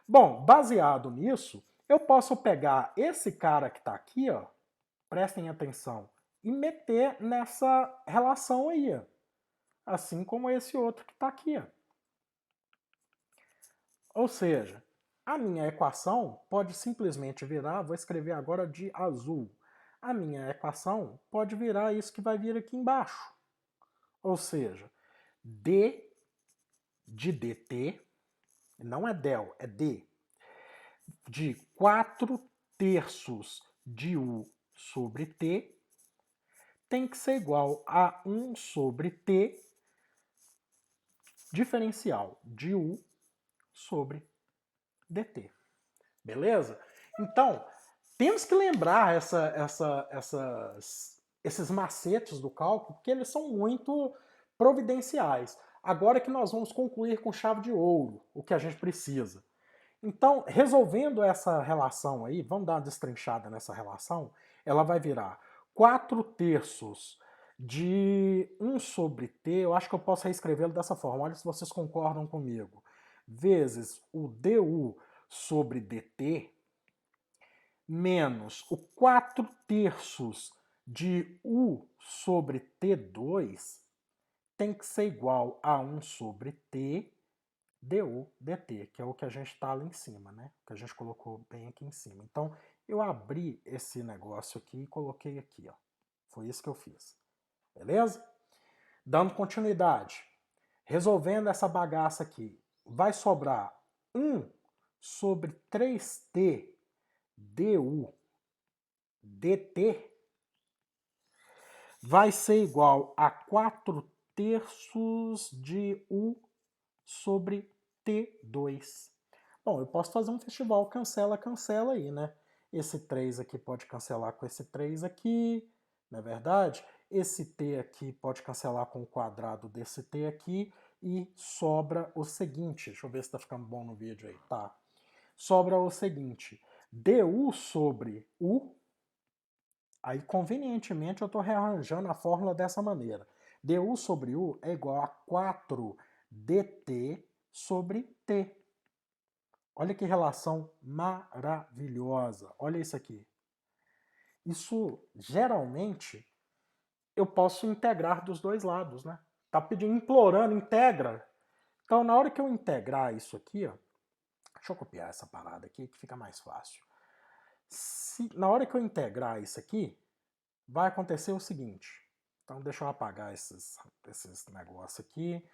Bom, baseado nisso, eu posso pegar esse cara que está aqui, ó, prestem atenção, e meter nessa relação aí, ó. Assim como esse outro que está aqui. Ó. Ou seja, a minha equação pode simplesmente virar, vou escrever agora de azul, a minha equação pode virar isso que vai vir aqui embaixo. Ou seja, d de dt, não é del, é d, de 4/3 de u sobre t, tem que ser igual a 1 sobre t diferencial de u sobre dt. Beleza? Então, temos que lembrar esses macetes do cálculo, porque eles são muito providenciais. Agora que nós vamos concluir com chave de ouro o que a gente precisa. Então, resolvendo essa relação aí, vamos dar uma destrinchada nessa relação, ela vai virar 4/3 de 1 sobre t, eu acho que eu posso reescrevê-lo dessa forma, olha se vocês concordam comigo, vezes o du sobre dt, menos o 4/3 de u sobre t2, tem que ser igual a 1 sobre t du dt, que é o que a gente está lá em cima, né? Que a gente colocou bem aqui em cima. Então, eu abri esse negócio aqui e coloquei aqui, ó. Foi isso que eu fiz. Beleza? Dando continuidade. Resolvendo essa bagaça aqui, vai sobrar 1 sobre 3t du dt vai ser igual a 4/3 de u sobre T2. Bom, eu posso fazer um festival cancela, cancela aí, né? Esse 3 aqui pode cancelar com esse 3 aqui, não é verdade? Esse T aqui pode cancelar com o quadrado desse T aqui e sobra o seguinte, deixa eu ver se tá ficando bom no vídeo aí, tá? Sobra o seguinte, du sobre u, aí convenientemente eu estou rearranjando a fórmula dessa maneira. du sobre u é igual a 4 dt sobre t. Olha que relação maravilhosa. Olha isso aqui. Isso, geralmente, eu posso integrar dos dois lados, né? Tá pedindo, implorando, integra. Então, na hora que eu integrar isso aqui, ó, deixa eu copiar essa parada aqui que fica mais fácil. Na hora que eu integrar isso aqui, vai acontecer o seguinte. Então, deixa eu apagar esses negócios aqui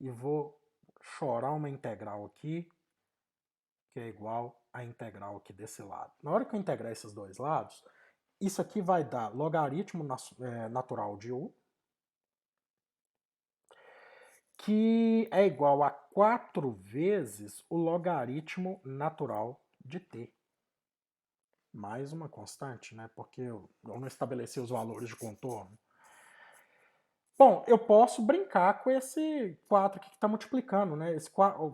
e vou chorar uma integral aqui, que é igual a integral aqui desse lado. Na hora que eu integrar esses dois lados, isso aqui vai dar logaritmo natural de u, que é igual a 4 vezes o logaritmo natural de t. Mais uma constante, né? Porque eu não estabeleci os valores de contorno. Bom, eu posso brincar com esse 4 aqui que está multiplicando, né?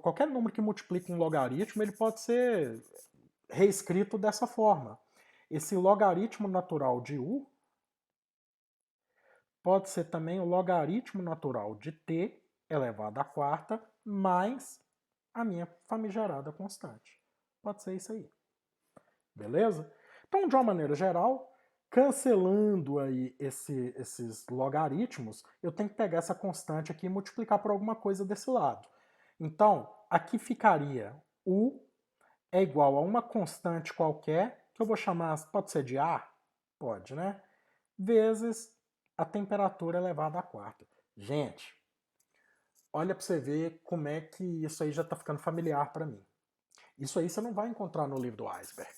Qualquer número que multiplica um logaritmo, ele pode ser reescrito dessa forma. Esse logaritmo natural de u pode ser também o logaritmo natural de t elevado à quarta mais a minha famigerada constante. Pode ser isso aí. Beleza? Então, de uma maneira geral, cancelando aí esses logaritmos, eu tenho que pegar essa constante aqui e multiplicar por alguma coisa desse lado. Então, aqui ficaria u é igual a uma constante qualquer, que eu vou chamar, pode ser de A? Pode, né? Vezes a temperatura elevada à quarta. Gente, olha para você ver como é que isso aí já está ficando familiar para mim. Isso aí você não vai encontrar no livro do Iceberg.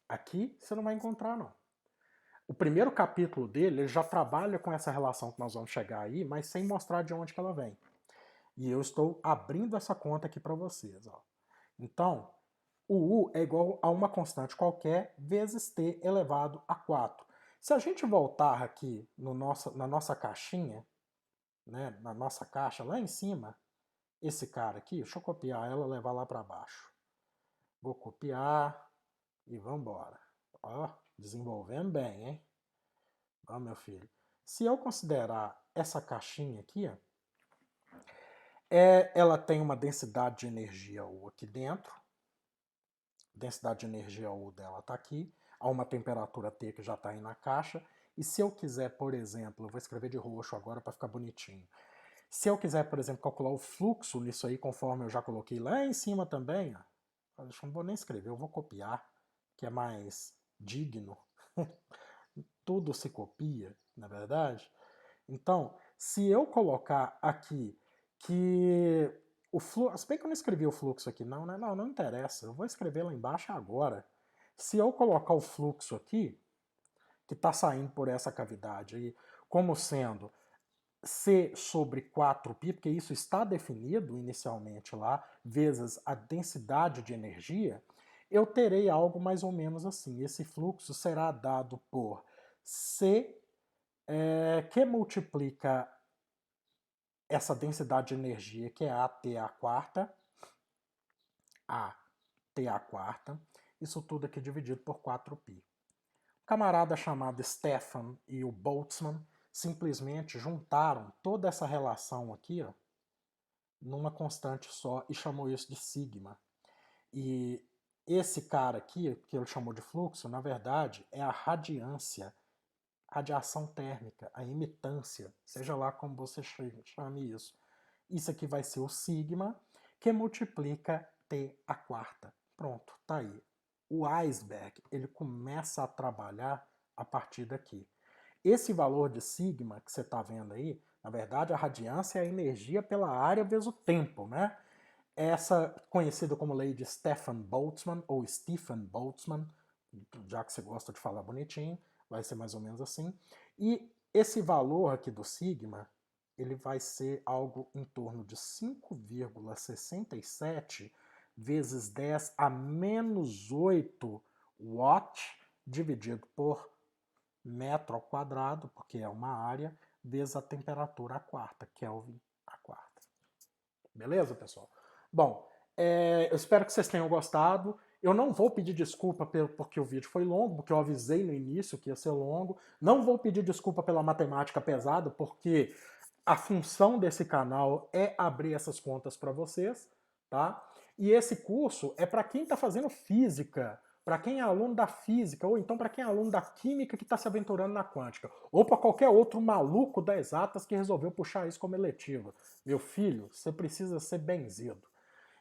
Aqui você não vai encontrar, não. O primeiro capítulo dele, ele já trabalha com essa relação que nós vamos chegar aí, mas sem mostrar de onde que ela vem. E eu estou abrindo essa conta aqui para vocês. Ó. Então, o u é igual a uma constante qualquer vezes t elevado a 4. Se a gente voltar aqui no na nossa caixinha, né, na nossa caixa, lá em cima, esse cara aqui, deixa eu copiar ela e levar lá para baixo. Vou copiar e vamos embora. Ó, desenvolvendo bem, hein? Ó, meu filho. Se eu considerar essa caixinha aqui, ó, ela tem uma densidade de energia U aqui dentro. Densidade de energia U dela está aqui. Há uma temperatura T que já está aí na caixa. E se eu quiser, por exemplo, eu vou escrever de roxo agora para ficar bonitinho. Se eu quiser, por exemplo, calcular o fluxo nisso aí, conforme eu já coloquei lá em cima também, ó, eu não vou nem escrever, eu vou copiar, que é mais digno. Tudo se copia, na verdade. Então, se eu colocar aqui que o fluxo... Se bem que eu não escrevi o fluxo aqui, não interessa. Eu vou escrever lá embaixo agora. Se eu colocar o fluxo aqui, que está saindo por essa cavidade aí, como sendo C sobre 4π, porque isso está definido inicialmente lá, vezes a densidade de energia, eu terei algo mais ou menos assim. Esse fluxo será dado por C, que multiplica essa densidade de energia, que é AT a quarta, isso tudo aqui dividido por 4π. O camarada chamado Stefan e o Boltzmann simplesmente juntaram toda essa relação aqui, ó, numa constante só e chamou isso de sigma. E esse cara aqui, que ele chamou de fluxo, na verdade é a radiância, radiação térmica, a emitância, seja lá como você chame isso. Isso aqui vai ser o sigma, que multiplica T a quarta. Pronto, tá aí. O iceberg, ele começa a trabalhar a partir daqui. Esse valor de sigma que você está vendo aí, na verdade a radiância é a energia pela área vezes o tempo, né? Essa conhecida como lei de Stefan Boltzmann, ou Stephen Boltzmann, já que você gosta de falar bonitinho, vai ser mais ou menos assim. E esse valor aqui do sigma, ele vai ser algo em torno de 5,67 vezes 10 a menos 8 watt dividido por metro ao quadrado, porque é uma área, vezes a temperatura a quarta, Kelvin a quarta. Beleza, pessoal? Bom, eu espero que vocês tenham gostado. Eu não vou pedir desculpa porque o vídeo foi longo, porque eu avisei no início que ia ser longo. Não vou pedir desculpa pela matemática pesada, porque a função desse canal é abrir essas contas para vocês, tá? E esse curso é para quem está fazendo física, para quem é aluno da física, ou então para quem é aluno da química que está se aventurando na quântica, ou para qualquer outro maluco das exatas que resolveu puxar isso como eletiva. Meu filho, você precisa ser benzido.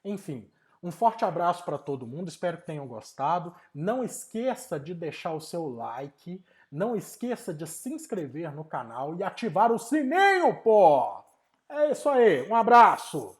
Enfim, um forte abraço para todo mundo, espero que tenham gostado. Não esqueça de deixar o seu like, não esqueça de se inscrever no canal e ativar o sininho, pô! É isso aí, um abraço!